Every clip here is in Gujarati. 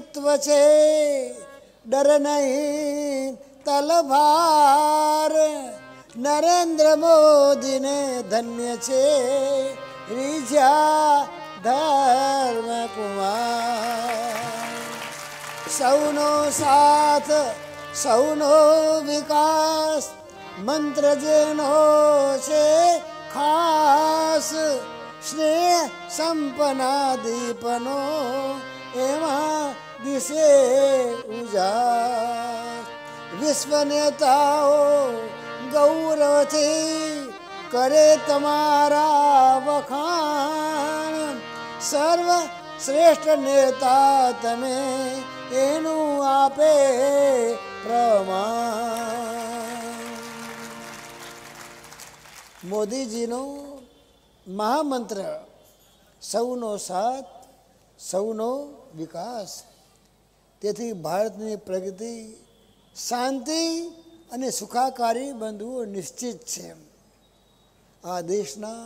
નેતૃત્વ છે ડર નહીં તલવાર, નરેન્દ્ર મોદીને ધન્ય છે રીઝ્યા ધર્મ કુમાર. સૌનો સાથ સૌનો વિકાસ મંત્ર જેનો છે ખાસ, સ્નેહ સંપના દીપનો એમાં દિશે ઉજાસ. વિશ્વ નેતાઓ ગૌરવથી કરે તમારા વખાણ, સર્વ શ્રેષ્ઠ નેતા તમે એનું આપે પ્રમાણ. મોદીજીનો મહામંત્ર સૌનો સાથ સૌનો વિકાસ. તેથી ભારતની પ્રગતિ શાંતિ અને સુખાકારી બંધુઓ નિશ્ચિત છે. આ દેશના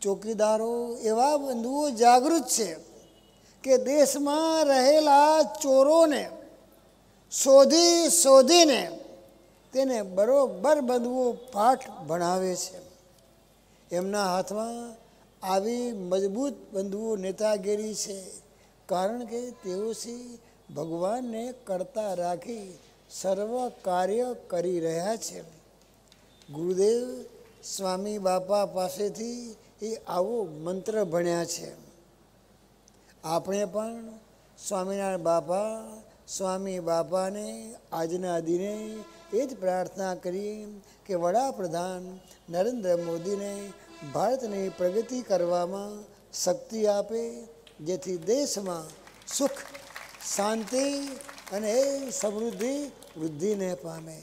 ચોકીદારો એવા બંધુઓ જાગૃત છે કે દેશમાં રહેલા ચોરોને શોધીને તેને બરોબર બંધુઓ પાઠ ભણાવે છે. એમના હાથમાં આવી મજબૂત બંધુઓ નેતાગીરી છે, કારણ કે તેઓ ભગવાનને કરતા રાખી સર્વ કાર્ય કરી રહ્યા છે. ગુરુદેવ સ્વામી બાપા પાસેથી એ આવો મંત્ર ભણ્યા છે. આપણે પણ સ્વામિનારાયણ સ્વામી બાપાને આજના દિને એ જ પ્રાર્થના કરીએ કે વડાપ્રધાન નરેન્દ્ર મોદીને ભારતની પ્રગતિ કરવામાં શક્તિ આપે, જેથી દેશમાં સુખ શાંતિ અને સમૃદ્ધિ વૃદ્ધિને પામે.